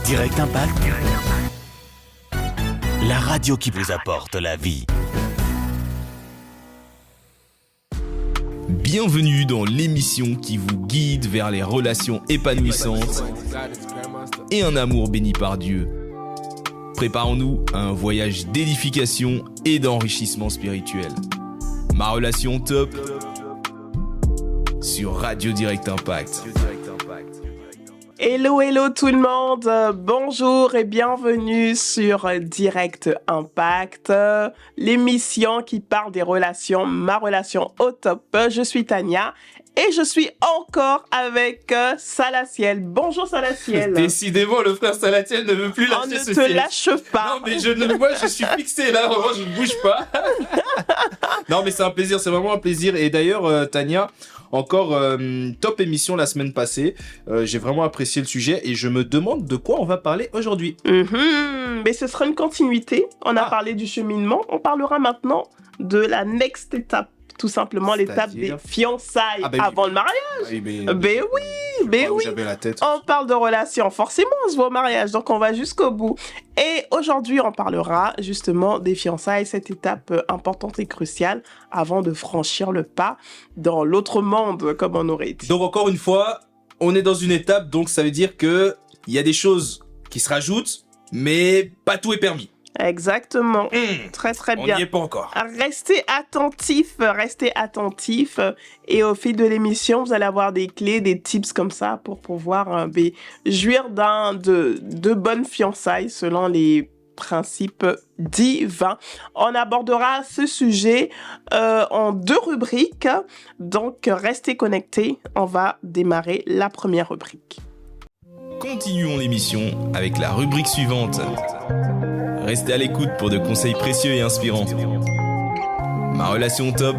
Direct Impact, la radio qui vous apporte la vie. Bienvenue dans l'émission qui vous guide vers les relations épanouissantes et un amour béni par Dieu. Préparons-nous à un voyage d'édification et d'enrichissement spirituel. Ma relation top sur Radio Direct Impact. Hello, hello tout le monde, bonjour et bienvenue sur Direct Impact, l'émission qui parle des relations, ma relation au top. Je suis Tania et je suis encore avec Salatiel. Bonjour Salatiel. Décidément, le frère Salatiel ne veut plus lâcher ce siège. On ne te lâche pas. Non, mais moi je suis fixé là, vraiment, je ne bouge pas. Non, mais c'est un plaisir, c'est vraiment un plaisir. Et d'ailleurs, Tania, encore top émission la semaine passée. J'ai vraiment apprécié le sujet et je me demande de quoi on va parler aujourd'hui. Mais ce sera une continuité. On a parlé du cheminement. On parlera maintenant de la next étape. Tout simplement l'étape des fiançailles avant le mariage. Oui. J'avais la tête. On parle de relations. Forcément, on se voit au mariage. Donc, on va jusqu'au bout. Et aujourd'hui, on parlera justement des fiançailles, cette étape importante et cruciale avant de franchir le pas dans l'autre monde, comme on aurait dit. Donc, encore une fois, on est dans une étape. Donc, ça veut dire qu'il y a des choses qui se rajoutent, mais pas tout est permis. Exactement. Très, très bien. On n'y est pas encore. Restez attentifs. Et au fil de l'émission, vous allez avoir des clés, des tips comme ça pour pouvoir jouir de bonnes fiançailles selon les principes divins. On abordera ce sujet en 2 rubriques. Donc, restez connectés. On va démarrer la première rubrique. Continuons l'émission avec la rubrique suivante. Restez à l'écoute pour de conseils précieux et inspirants. Ma relation top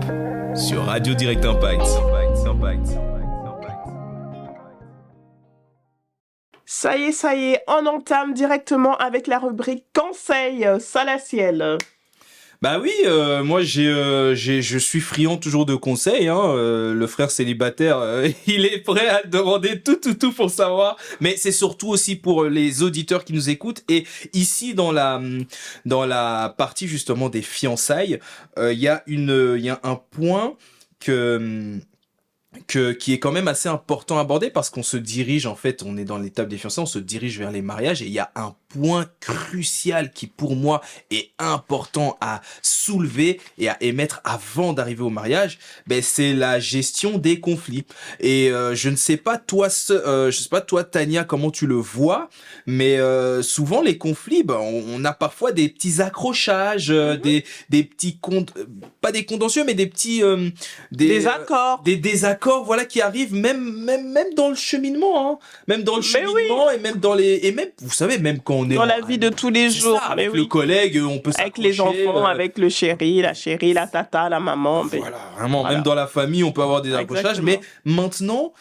sur Radio Direct Impact. Ça y est, on entame directement avec la rubrique conseils Salatiel. Bah oui, moi je suis friand toujours de conseils. Le frère célibataire, il est prêt à demander tout pour savoir. Mais c'est surtout aussi pour les auditeurs qui nous écoutent. Et ici dans la partie justement des fiançailles, il y a un point qui est quand même assez important à aborder parce qu'on se dirige, en fait, on est dans l'étape des fiançailles, on se dirige vers les mariages et il y a un point crucial qui, pour moi, est important à soulever et à émettre avant d'arriver au mariage, c'est la gestion des conflits. Et je ne sais pas toi, Tania, comment tu le vois, mais souvent les conflits, on a parfois des petits accrochages, des petits pas des contentieux, mais des petits désaccords. Des désaccords, voilà, qui arrivent même dans le cheminement, même dans le cheminement et même vous savez, même quand on est dans la vie de tous les jours, avec le collègue, on peut avec les enfants, avec le chéri, la tata, la maman. Voilà, vraiment, même dans la famille, on peut avoir des accrochages. Mais maintenant,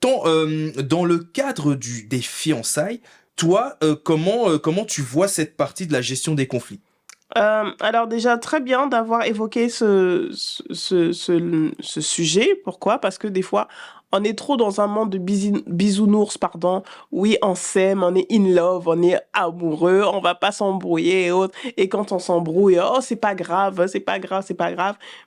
dans le cadre des fiançailles, toi, comment tu vois cette partie de la gestion des conflits? Alors déjà, très bien d'avoir évoqué ce sujet. Pourquoi? Parce que des fois, on est trop dans un monde de bisounours, pardon. Oui, on s'aime, on est in love, on est amoureux, on va pas s'embrouiller et autres. Et quand on s'embrouille, c'est pas grave.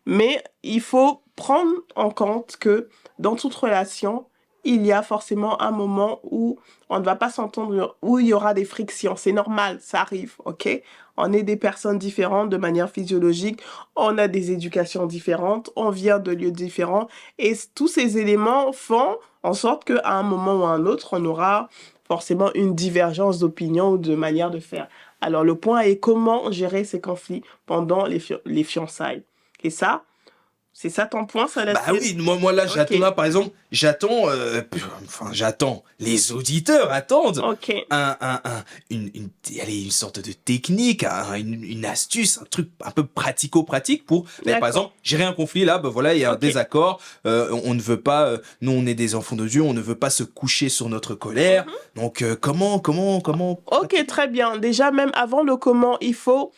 Mais il faut prendre en compte que dans toute relation, il y a forcément un moment où on ne va pas s'entendre, où il y aura des frictions. C'est normal, ça arrive, ok? On est des personnes différentes de manière physiologique, on a des éducations différentes, on vient de lieux différents. Et tous ces éléments font en sorte qu'à un moment ou à un autre, on aura forcément une divergence d'opinion ou de manière de faire. Alors le point est comment gérer ces conflits pendant les fiançailles. Et ça, c'est ça ton point, ça? Bah oui, moi là, j'attends là, par exemple, j'attends, les auditeurs attendent une sorte de technique, une astuce, un truc un peu pratico-pratique pour, par exemple, gérer un conflit, là, voilà, il y a un désaccord, on ne veut pas, nous on est des enfants de Dieu, on ne veut pas se coucher sur notre colère, donc comment... Ok, très bien. Déjà, même avant le comment, il faut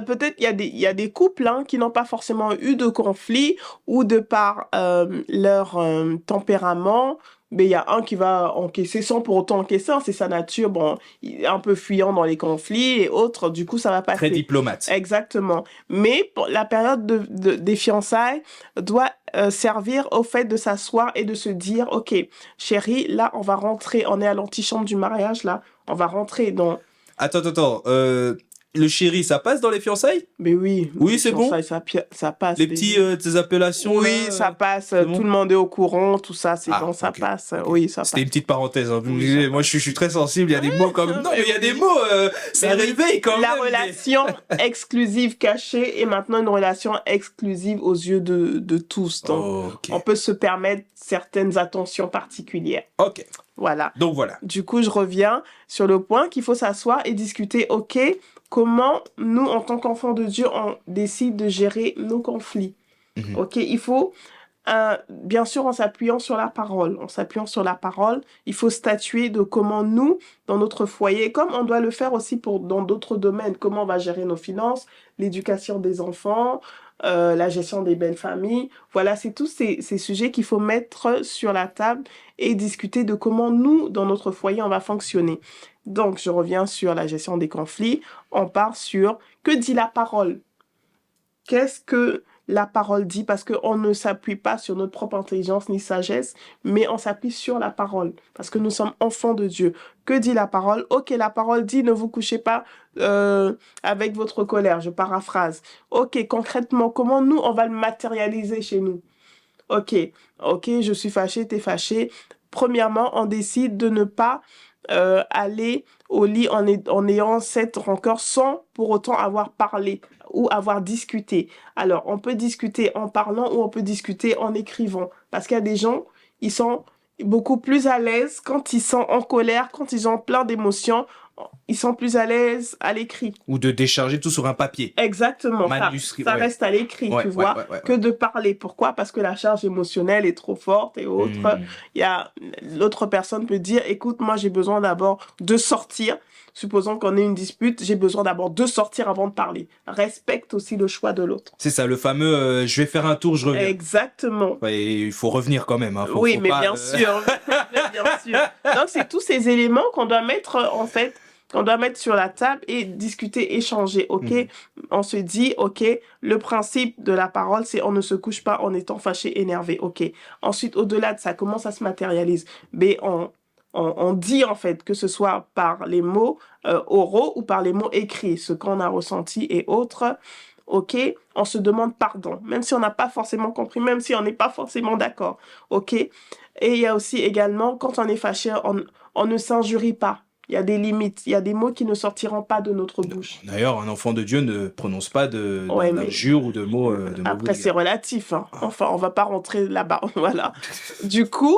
Peut-être il y a des couples hein, qui n'ont pas forcément eu de conflit ou de par leur tempérament, mais il y a un qui va encaisser sans pour autant encaisser, hein, c'est sa nature, bon, il est un peu fuyant dans les conflits et autres, du coup ça va Très passer. diplomate. Exactement. Mais pour la période des fiançailles doit servir au fait de s'asseoir et de se dire, OK, chérie, là on va rentrer, on est à l'antichambre du mariage, là, on va rentrer dans... Attends. Le chéri, ça passe dans les fiançailles? Mais oui, Oui, les c'est bon. fiançailles, ça passe. Les petits tes appellations Oui, là, ça passe. c'est Tout bon. le monde est au courant, tout ça, c'est Ah, bon, ça ok, passe. ok. Oui, ça C'était une passe. petite parenthèse. Hein. Vous me Oui, disiez, ça moi, je suis très sensible. Il y a des mots comme. Non, mais il y a des oui. mots. Ça Mais oui, réveille quand la même. relation exclusive cachée est maintenant une relation exclusive aux yeux de tous. Donc, Ok. on peut se permettre certaines attentions particulières. Ok. Voilà. Donc voilà. Du coup, je reviens sur le point qu'il faut s'asseoir et discuter, OK, comment nous, en tant qu'enfants de Dieu, on décide de gérer nos conflits. Mhm. OK, il faut, bien sûr, en s'appuyant sur la parole. En s'appuyant sur la parole, il faut statuer de comment nous, dans notre foyer, comme on doit le faire aussi dans d'autres domaines, comment on va gérer nos finances, l'éducation des enfants, la gestion des belles familles. Voilà, c'est tous ces sujets qu'il faut mettre sur la table et discuter de comment nous, dans notre foyer, on va fonctionner. Donc, je reviens sur la gestion des conflits. On part sur que dit la parole? Qu'est-ce que la parole dit? Parce qu'on ne s'appuie pas sur notre propre intelligence ni sagesse, mais on s'appuie sur la parole. Parce que nous sommes enfants de Dieu. Que dit la parole? Ok, la parole dit ne vous couchez pas avec votre colère. Je paraphrase. Ok, concrètement, comment nous, on va le matérialiser chez nous? Ok, je suis fâché, t'es fâché. Premièrement, on décide de ne pas aller au lit en ayant cette rancœur sans pour autant avoir parlé ou avoir discuté. Alors, on peut discuter en parlant ou on peut discuter en écrivant. Parce qu'il y a des gens, ils sont beaucoup plus à l'aise quand ils sont en colère, quand ils ont plein d'émotions. Ils sont plus à l'aise à l'écrit. Ou de décharger tout sur un papier. Exactement. Manuscrit, Ça ouais. reste à l'écrit, Ouais, tu ouais, vois, ouais. que de parler. Pourquoi? Parce que la charge émotionnelle est trop forte et autres. Il y a l'autre personne peut dire, écoute, moi j'ai besoin d'abord de sortir. Supposons qu'on ait une dispute, j'ai besoin d'abord de sortir avant de parler. Respecte aussi le choix de l'autre. C'est ça, le fameux je vais faire un tour, je reviens. Exactement. Ouais, et il faut revenir quand même. Hein. Faut mais pas, bien sûr. Bien sûr. Donc, c'est tous ces éléments qu'on doit mettre, en fait, qu'on doit mettre sur la table et discuter, échanger, OK? On se dit, OK, le principe de la parole, c'est on ne se couche pas en étant fâché, énervé, OK? Ensuite, au-delà de ça, comment ça se matérialise? On dit, en fait, que ce soit par les mots oraux ou par les mots écrits, ce qu'on a ressenti et autres. OK, on se demande pardon, même si on n'a pas forcément compris, même si on n'est pas forcément d'accord. OK? Et il y a aussi également, quand on est fâché, on ne s'injurie pas. Il y a des limites, il y a des mots qui ne sortiront pas de notre bouche. D'ailleurs, un enfant de Dieu ne prononce pas d'injures ou de mots. Après, c'est relatif. Hein. Enfin, on va pas rentrer là-bas. Voilà. Du coup,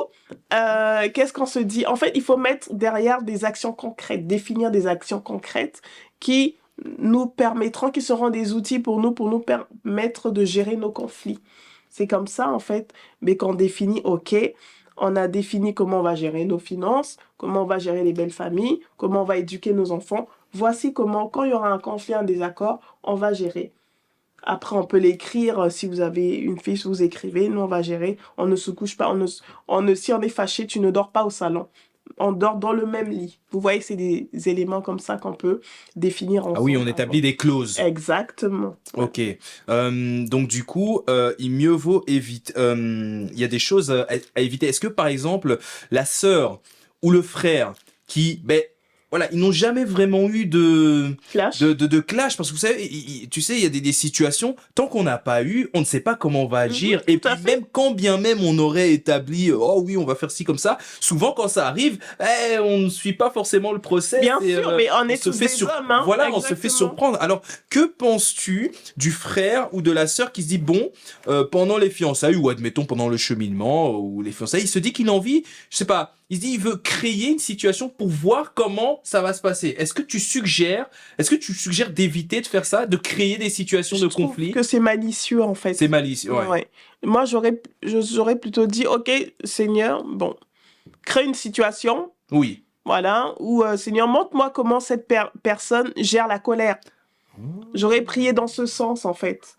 qu'est-ce qu'on se dit? En fait, il faut mettre derrière des actions concrètes, définir des actions concrètes qui nous permettront, qui seront des outils pour nous permettre de gérer nos conflits. C'est comme ça, en fait, mais qu'on définit, OK, on a défini comment on va gérer nos finances, comment on va gérer les belles familles, comment on va éduquer nos enfants. Voici comment, quand il y aura un conflit, un désaccord, on va gérer. Après, on peut l'écrire. Si vous avez une fiche, vous écrivez. Nous, on va gérer. On ne se couche pas. Si on est fâché, tu ne dors pas au salon. On dort dans le même lit. Vous voyez, c'est des éléments comme ça qu'on peut définir ensemble. Ah oui, on établit des clauses. Exactement. Ok. Donc du coup, il mieux vaut éviter. Il y a des choses à éviter. Est-ce que par exemple, la sœur ou le frère qui, voilà, ils n'ont jamais vraiment eu de clash, de clash, parce que vous savez, tu sais, il y a des situations, tant qu'on n'a pas eu, on ne sait pas comment on va agir, et puis même quand bien même on aurait établi, oh oui, on va faire ci comme ça, souvent quand ça arrive, on ne suit pas forcément le process. Bien sûr, mais on est tous des hommes, hein. Voilà, Exactement. on se fait surprendre. Alors, que penses-tu du frère ou de la sœur qui se dit, bon, pendant les fiançailles, ou admettons pendant le cheminement, ou les fiançailles, il se dit qu'il a envie, je sais pas, il se dit, il veut créer une situation pour voir comment ça va se passer. Est-ce que tu suggères d'éviter de faire ça, de créer des situations de conflit? Je trouve que c'est malicieux, en fait. C'est malicieux, ouais. Moi, j'aurais plutôt dit, OK, Seigneur, bon, crée une situation. Oui. Voilà, ou Seigneur, montre-moi comment cette personne gère la colère. J'aurais prié dans ce sens, en fait.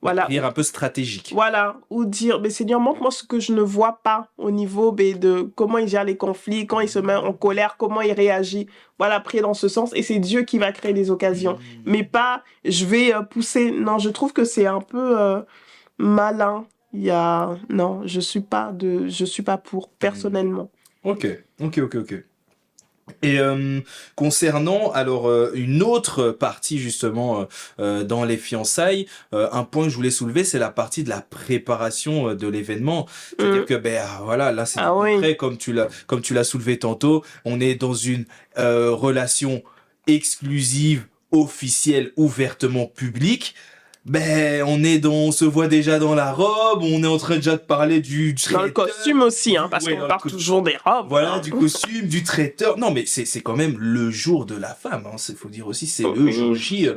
Voilà. Prière un peu stratégique. Voilà, ou dire, mais Seigneur, montre-moi ce que je ne vois pas au niveau de comment il gère les conflits, quand il se met en colère, comment il réagit. Voilà, prier dans ce sens, et c'est Dieu qui va créer des occasions. Mais pas, je vais pousser. Non, je trouve que c'est un peu malin. Non, je suis pas pour, personnellement. Ok. Et concernant alors une autre partie justement dans les fiançailles, un point que je voulais soulever, c'est la partie de la préparation de l'événement. C'est-à-dire que voilà, là c'est concret, comme tu l'as soulevé tantôt, on est dans une relation exclusive, officielle, ouvertement publique. On se voit déjà dans la robe, on est en train déjà de parler du traiteur. Dans le costume aussi, parce qu'on parle toujours des robes. Voilà, du costume, du traiteur. Non, mais c'est quand même le jour de la femme, faut dire aussi, c'est le jour J.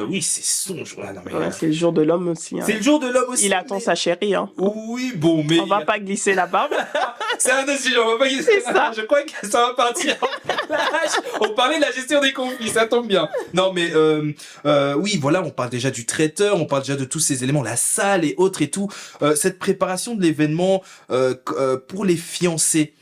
Oui, c'est son jour. C'est le jour de l'homme aussi. C'est le jour de l'homme aussi. Il attend sa chérie. Oui, bon, mais... On va pas glisser la barbe. C'est un autre sujet, on va pas glisser la barbe. Je crois que ça va partir en clash. On parlait de la gestion des conflits, ça tombe bien. Non, mais oui, voilà, on parle déjà du traiteur, on parle déjà de tous ces éléments, la salle et autres et tout. Cette préparation de l'événement pour les fiancés,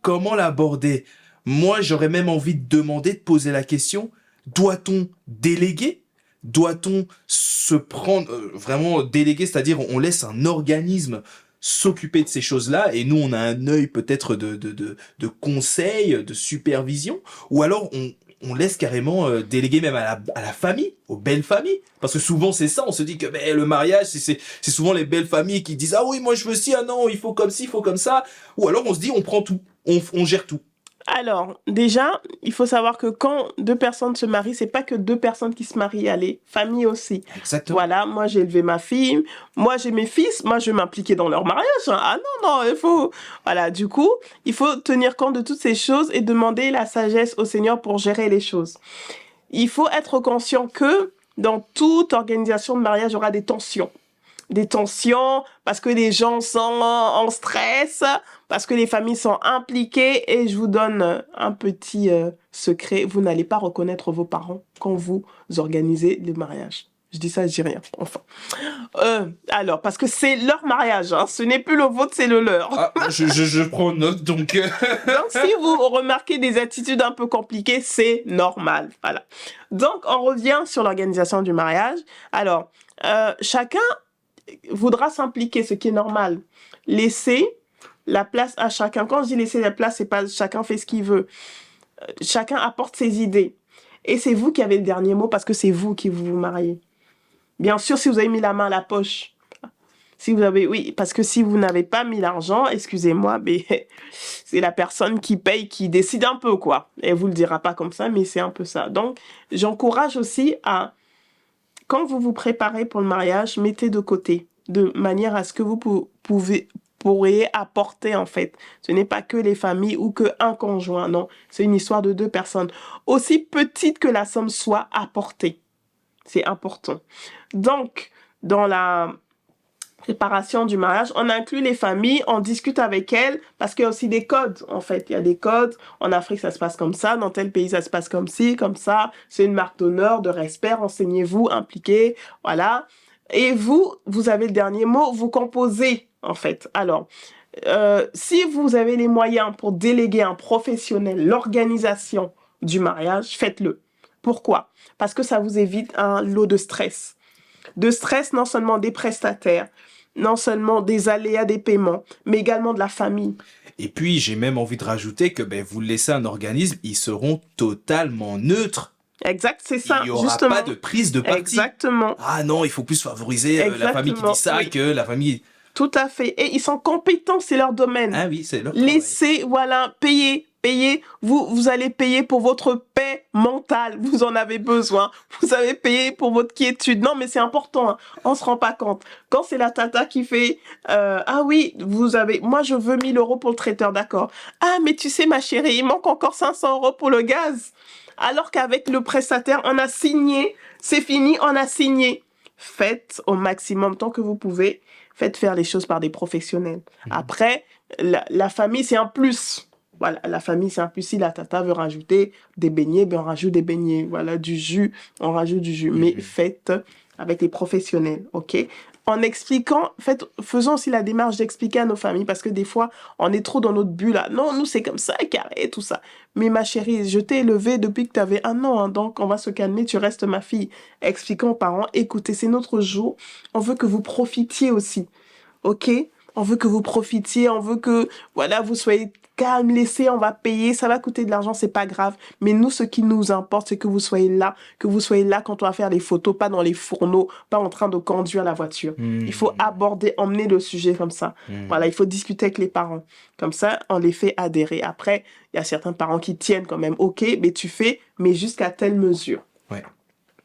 comment l'aborder? Moi, j'aurais même envie de demander, de poser la question, doit-on déléguer? Doit-on se prendre, vraiment déléguer, c'est-à-dire on laisse un organisme s'occuper de ces choses-là et nous on a un œil peut-être de conseil, de supervision, ou alors on laisse carrément déléguer même à la famille, aux belles familles, parce que souvent c'est ça, on se dit que le mariage c'est souvent les belles familles qui disent ah oui moi je veux ci, ah non il faut comme ci, il faut comme ça, ou alors on se dit on prend tout, on gère tout. Alors, déjà, il faut savoir que quand deux personnes se marient, c'est pas que deux personnes qui se marient, les familles aussi. Exactement. Voilà, moi j'ai élevé ma fille, moi j'ai mes fils, moi je vais m'impliquer dans leur mariage. Ah non, il faut... Voilà, du coup, il faut tenir compte de toutes ces choses et demander la sagesse au Seigneur pour gérer les choses. Il faut être conscient que dans toute organisation de mariage, il y aura des tensions. Des tensions, parce que les gens sont en stress, parce que les familles sont impliquées. Et je vous donne un petit secret, vous n'allez pas reconnaître vos parents quand vous organisez le mariage. Je dis ça, je dis rien. Enfin, alors, parce que c'est leur mariage, ce n'est plus le vôtre, c'est le leur. Ah, je prends note, donc... Donc, si vous remarquez des attitudes un peu compliquées, c'est normal. Voilà. Donc, on revient sur l'organisation du mariage. Alors, chacun voudra s'impliquer, ce qui est normal. Laisser la place à chacun. Quand je dis laisser la place, c'est pas chacun fait ce qu'il veut. Chacun apporte ses idées. Et c'est vous qui avez le dernier mot parce que c'est vous qui vous mariez. Bien sûr, si vous avez mis la main à la poche. Oui, parce que si vous n'avez pas mis l'argent, excusez-moi, mais c'est la personne qui paye qui décide un peu, quoi. Elle vous le dira pas comme ça, mais c'est un peu ça. Donc, j'encourage aussi à... Quand vous vous préparez pour le mariage, mettez de côté, de manière à ce que vous pourriez apporter, en fait. Ce n'est pas que les familles ou que un conjoint, non. C'est une histoire de deux personnes. Aussi petite que la somme soit, apportée. C'est important. Donc, dans la préparation du mariage, on inclut les familles, on discute avec elles, parce qu'il y a aussi des codes, en fait. Il y a des codes. En Afrique, ça se passe comme ça. Dans tel pays, ça se passe comme ci, comme ça. C'est une marque d'honneur, de respect. Renseignez-vous, impliquez. Voilà. Et vous avez le dernier mot. Vous composez, en fait. Alors, si vous avez les moyens pour déléguer un professionnel l'organisation du mariage, faites-le. Pourquoi? Parce que ça vous évite un lot de stress. De stress, non seulement des prestataires, non seulement des aléas des paiements, mais également de la famille. Et puis, j'ai même envie de rajouter que vous laissez un organisme, ils seront totalement neutres. Exact, c'est ça, il n'y aura pas de prise de parti. Exactement. Ah non, il faut plus favoriser la famille qui dit ça que la famille... Tout à fait. Et ils sont compétents, c'est leur domaine. Ah oui, c'est leur travail. Laissez, voilà, payer. Vous allez payer pour votre paix mentale. Vous en avez besoin. Vous avez payé pour votre quiétude. Non, mais c'est important. On se rend pas compte. Quand c'est la tata qui fait, ah oui, moi je veux 1 000 € pour le traiteur, d'accord. Ah, mais tu sais, ma chérie, il manque encore 500 € pour le gaz. Alors qu'avec le prestataire, on a signé. C'est fini, on a signé. Faites au maximum tant que vous pouvez. Faites faire les choses par des professionnels. Après, la famille, c'est un plus. Voilà, la famille simple. Si la tata veut rajouter des beignets, ben on rajoute des beignets. Voilà, du jus, on rajoute du jus. Mais faites avec les professionnels, ok? En expliquant, faisons aussi la démarche d'expliquer à nos familles parce que des fois, on est trop dans notre bulle là. Non, nous, c'est comme ça, carré, tout ça. Mais ma chérie, je t'ai élevée depuis que tu avais 1 an, hein, donc on va se calmer, tu restes ma fille. Expliquons aux parents, écoutez, c'est notre jour, on veut que vous profitiez aussi, ok? On veut que vous profitiez, on veut que, voilà, vous soyez calme, laissez, on va payer, ça va coûter de l'argent, c'est pas grave. Mais nous, ce qui nous importe, c'est que vous soyez là quand on va faire les photos, pas dans les fourneaux, pas en train de conduire la voiture. Il faut aborder, emmener le sujet comme ça. Voilà, il faut discuter avec les parents. Comme ça, on les fait adhérer. Après, il y a certains parents qui tiennent quand même. Ok, mais tu fais, mais jusqu'à telle mesure. Ouais.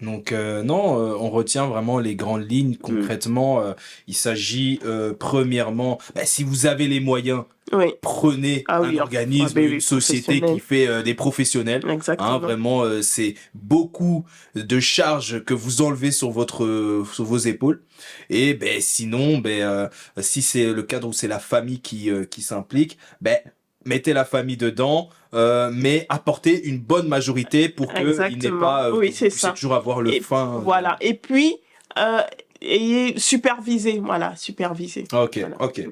Donc non, on retient vraiment les grandes lignes. Concrètement, il s'agit premièrement, si vous avez les moyens, Oui. prenez un organisme, une société qui fait des professionnels. Exactement. Vraiment, c'est beaucoup de charges que vous enlevez sur vos épaules. Et sinon, si c'est le cadre où c'est la famille qui s'implique, mettez la famille dedans, mais apportez une bonne majorité pour qu'il n'ait pas, oui, c'est ça. Toujours avoir le fin. Voilà. Et puis, ayez supervisé. Voilà, supervisé. Ok, voilà. Ok.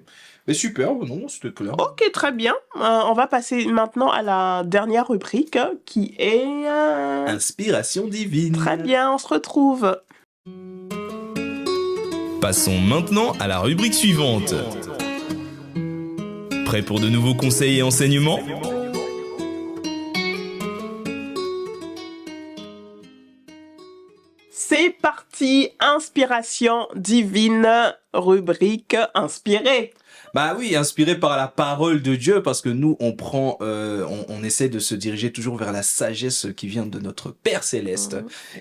Mais super, non, c'était clair. Ok, très bien. On va passer maintenant à la dernière rubrique qui est... Inspiration divine. Très bien, on se retrouve. Passons maintenant à la rubrique suivante. Prêt pour de nouveaux conseils et enseignements ? C'est parti, inspiration divine, rubrique inspirée. Bah oui, inspiré par la parole de Dieu, parce que nous, on prend, on essaie de se diriger toujours vers la sagesse qui vient de notre Père Céleste.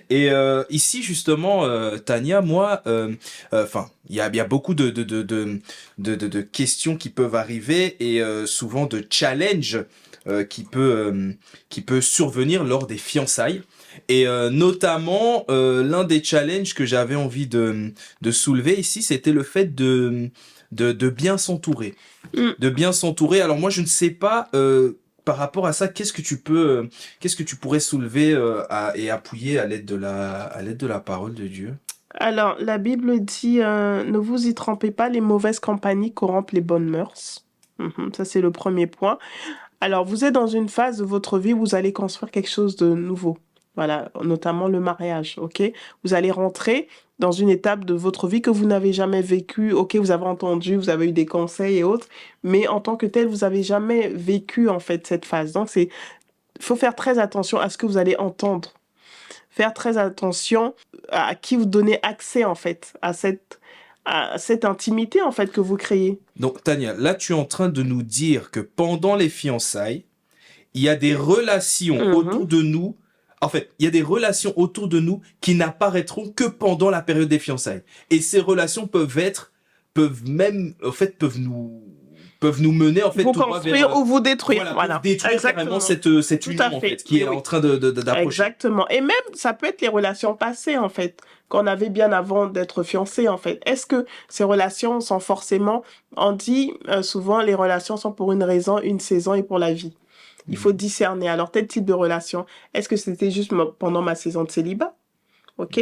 Et ici, justement, Tania, moi, il y a beaucoup de questions qui peuvent arriver et souvent de challenges qui peut survenir lors des fiançailles. Et notamment, l'un des challenges que j'avais envie de soulever ici, c'était le fait de bien s'entourer. De bien s'entourer. Alors moi, je ne sais pas, par rapport à ça, qu'est-ce que tu pourrais soulever et appuyer à l'aide de la parole de Dieu? Alors, la Bible dit, ne vous y trompez pas, les mauvaises compagnies corrompent les bonnes mœurs. Ça, c'est le premier point. Alors, vous êtes dans une phase de votre vie où vous allez construire quelque chose de nouveau. Voilà, notamment le mariage, ok? Vous allez rentrer dans une étape de votre vie que vous n'avez jamais vécue. Ok, vous avez entendu, vous avez eu des conseils et autres, mais en tant que tel, vous n'avez jamais vécu, en fait, cette phase. Donc, il faut faire très attention à ce que vous allez entendre. Faire très attention à qui vous donnez accès, en fait, à cette intimité, en fait, que vous créez. Donc, Tania, là, tu es en train de nous dire que pendant les fiançailles, il y a des relations autour de nous. En fait, il y a des relations autour de nous qui n'apparaîtront que pendant la période des fiançailles. Et ces relations peuvent nous mener, en fait, vous tout construire ou vous détruire. Voilà. Détruire carrément cette union, en fait, qui est en train d'approcher. Exactement. Et même, ça peut être les relations passées, en fait, qu'on avait bien avant d'être fiancés, en fait. Est-ce que ces relations sont forcément... On dit souvent, les relations sont pour une raison, une saison et pour la vie. Il faut discerner. Alors, tel type de relation, est-ce que c'était juste pendant ma saison de célibat? Ok?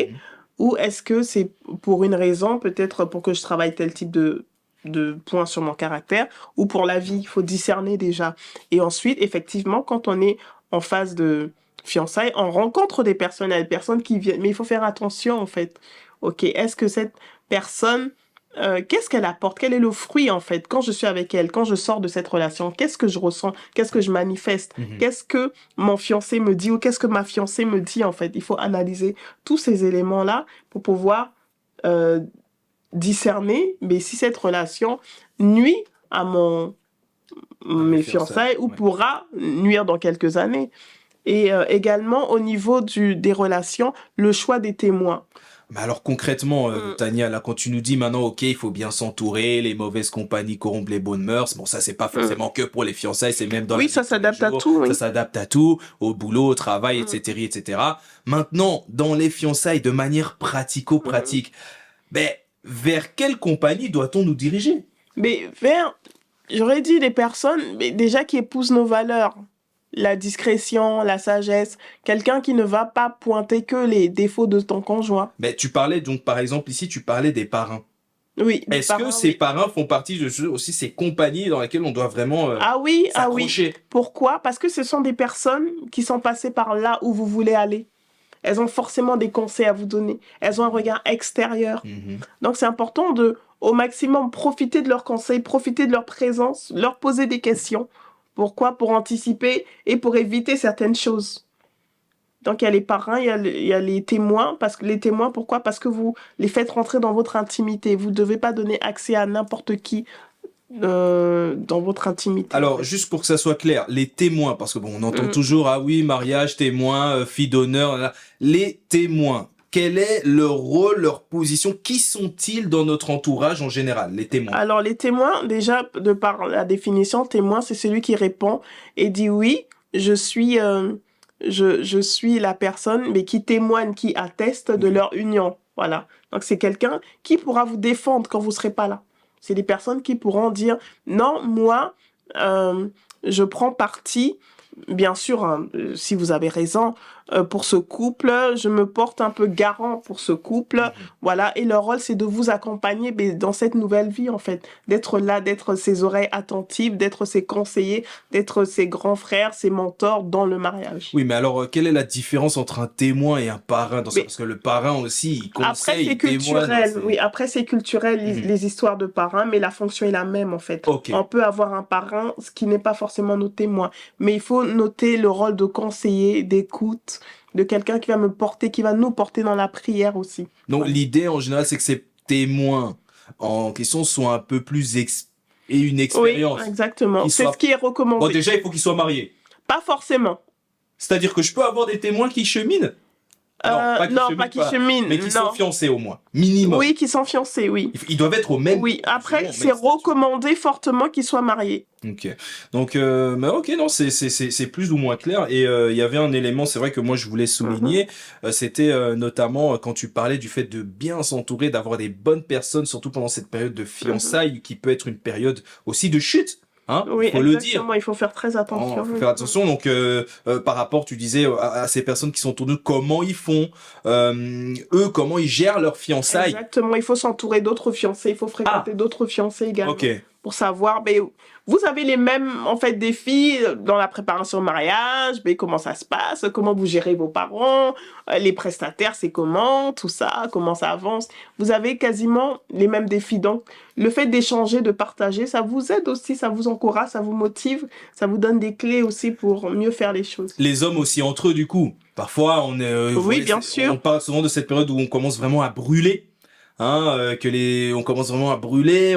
Ou est-ce que c'est pour une raison, peut-être pour que je travaille tel type de points sur mon caractère, ou pour la vie? Il faut discerner déjà. Et ensuite, effectivement, quand on est en phase de fiançailles, on rencontre des personnes qui viennent. Mais il faut faire attention, en fait. Ok? Est-ce que cette personne... qu'est-ce qu'elle apporte? Quel est le fruit, en fait? Quand je suis avec elle, quand je sors de cette relation, qu'est-ce que je ressens? Qu'est-ce que je manifeste? Qu'est-ce que mon fiancé me dit ou qu'est-ce que ma fiancée me dit, en fait? Il faut analyser tous ces éléments-là pour pouvoir discerner, mais si cette relation nuit à mes fiançailles ou pourra nuire dans quelques années. Et également, au niveau des relations, le choix des témoins. Mais alors concrètement, Tania, là, quand tu nous dis maintenant, ok, il faut bien s'entourer, les mauvaises compagnies corrompent les bonnes mœurs, bon, ça, c'est pas forcément que pour les fiançailles, c'est même dans oui, ça s'adapte à tout. Oui. Ça s'adapte à tout, au boulot, au travail, etc., etc. Maintenant, dans les fiançailles, de manière pratico-pratique, vers quelle compagnie doit-on nous diriger? Mais vers J'aurais dit des personnes mais déjà qui épousent nos valeurs. La discrétion, la sagesse. Quelqu'un qui ne va pas pointer que les défauts de ton conjoint. Mais tu parlais donc, par exemple, ici, tu parlais des parrains. Oui. des Est-ce que parents, ces oui. parrains font partie de aussi ces compagnies dans lesquelles on doit vraiment Ah oui, ah oui. s'accrocher? Pourquoi? Parce que ce sont des personnes qui sont passées par là où vous voulez aller. Elles ont forcément des conseils à vous donner. Elles ont un regard extérieur. Mhm. Donc, c'est important de, au maximum, profiter de leurs conseils, profiter de leur présence, leur poser des questions. Pourquoi? Pour anticiper et pour éviter certaines choses. Donc, il y a les parrains, il y a les témoins. Parce que les témoins, pourquoi? Parce que vous les faites rentrer dans votre intimité. Vous ne devez pas donner accès à n'importe qui dans votre intimité. Alors, juste pour que ça soit clair, les témoins, parce que bon, on entend Mm. toujours, ah oui, mariage, témoin, fille d'honneur, là. Les témoins, quel est leur rôle, leur position? Qui sont-ils dans notre entourage en général, les témoins? Alors, les témoins, déjà, de par la définition, témoin, c'est celui qui répond et dit oui, je suis la personne, mais qui témoigne, qui atteste de leur union. Voilà. Donc, c'est quelqu'un qui pourra vous défendre quand vous ne serez pas là. C'est des personnes qui pourront dire non, moi, je prends parti. Bien sûr, hein, si vous avez raison, pour ce couple, je me porte un peu garant pour ce couple, voilà, et leur rôle, c'est de vous accompagner mais dans cette nouvelle vie, en fait, d'être là, d'être ses oreilles attentives, d'être ses conseillers, d'être ses grands frères, ses mentors dans le mariage. Oui, mais alors, quelle est la différence entre un témoin et un parrain dans ça? Mais- Parce que le parrain aussi, il Après, conseille, c'est il témoigne. culturel, c'est- oui, après, c'est culturel, les histoires de parrains, mais la fonction est la même, en fait. Ok. On peut avoir un parrain, ce qui n'est pas forcément nos témoins, mais il faut noter le rôle de conseiller, d'écoute, de quelqu'un qui va me porter, qui va nous porter dans la prière aussi. Donc, Voilà. l'idée, en général, c'est que ces témoins en question soient un peu plus et une Oui, expérience. exactement. Qui C'est soit- ce qui est Bon, recommandé. déjà, il faut qu'ils soient mariés. Pas forcément. C'est-à-dire que je peux avoir des témoins qui cheminent? Non, pas qui cheminent, mais qui non. sont fiancés au moins. Minimum. Oui, qui sont fiancés, oui. Ils doivent être au même. Oui, après, souvent au c'est même statut. recommandé fortement qu'ils soient mariés. Ok. Donc, mais ok, non, c'est plus ou moins clair. Et il y avait un élément, c'est vrai que moi je voulais souligner, c'était notamment quand tu parlais du fait de bien s'entourer, d'avoir des bonnes personnes, surtout pendant cette période de fiançailles, qui peut être une période aussi de chute. Hein, Oui, faut le dire. exactement, il faut faire très attention. Faut faire attention. Donc, par rapport, tu disais à ces personnes qui sont autour d'eux, comment ils font, eux, comment ils gèrent leurs fiançailles. Exactement, il faut s'entourer d'autres fiancés, il faut fréquenter d'autres fiancés également. Ok. Pour savoir, mais vous avez les mêmes en fait défis dans la préparation au mariage, mais comment ça se passe, comment vous gérez vos parents, les prestataires, c'est comment ça avance. Vous avez quasiment les mêmes défis. Donc, le fait d'échanger, de partager, ça vous aide aussi, ça vous encourage, ça vous motive, ça vous donne des clés aussi pour mieux faire les choses. Les hommes aussi entre eux, du coup. Parfois, on est. Oui, bien sûr. On parle souvent de cette période où on commence vraiment à brûler. On commence vraiment à brûler.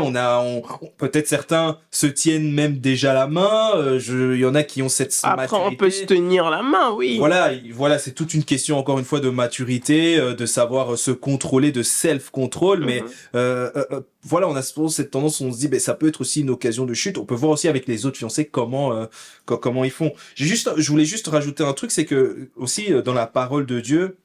Peut-être certains se tiennent même déjà la main. Il y en a qui ont cette Après, maturité. on peut se tenir la main, oui. Voilà, c'est toute une question encore une fois de maturité, de savoir se contrôler, de self-control. Mais voilà, on a souvent cette tendance, on se dit, ben ça peut être aussi une occasion de chute. On peut voir aussi avec les autres fiancés comment ils font. Je voulais juste rajouter un truc, c'est que aussi dans la parole de Dieu.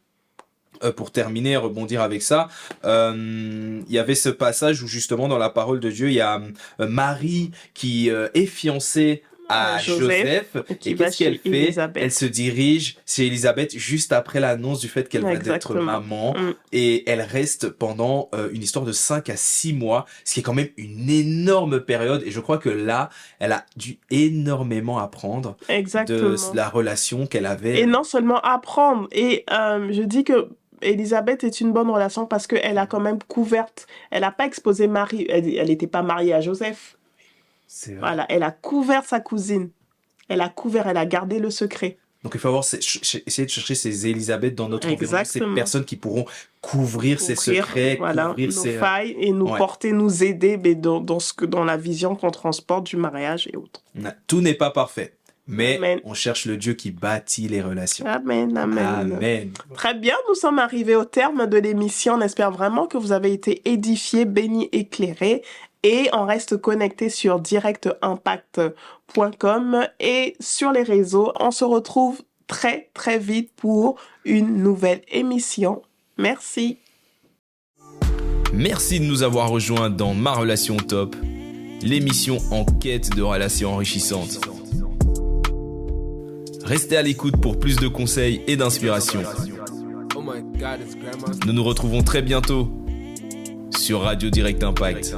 Pour terminer, rebondir avec ça, il y avait ce passage où justement dans la parole de Dieu, il y a Marie qui est fiancée à Joseph. Et qu'est-ce qu'elle fait? Élisabeth. Elle se dirige chez Élisabeth juste après l'annonce du fait qu'elle va être Exactement. maman. Et elle reste pendant une histoire de 5 à 6 mois, ce qui est quand même une énorme période. Et je crois que là, elle a dû énormément apprendre Exactement. de la relation qu'elle avait. Et non seulement apprendre, et je dis que Élisabeth est une bonne relation parce qu'elle a quand même couverte, elle n'a pas exposé Marie, elle n'était pas mariée à Joseph. C'est vrai. Voilà, elle a couvert sa cousine. Elle a gardé le secret. Donc il faut avoir essayer de chercher ces Élisabeth dans notre environnement, ces Exactement. personnes qui pourront couvrir ses Couvrir, secrets, voilà, couvrir nos ses failles et nous ouais. porter, nous aider mais dans la vision qu'on transporte du mariage et autres. Tout n'est pas parfait, mais Amen. on cherche le Dieu qui bâtit les relations. Amen, amen. Amen. Très bien, nous sommes arrivés au terme de l'émission. On espère vraiment que vous avez été édifiés, bénis, éclairés. Et on reste connecté sur directimpact.com et sur les réseaux. On se retrouve très, très vite pour une nouvelle émission. Merci. Merci de nous avoir rejoints dans Ma Relation Top. l'émission en quête de relations enrichissantes. Restez à l'écoute pour plus de conseils et d'inspiration. Nous nous retrouvons très bientôt sur Radio Direct Impact.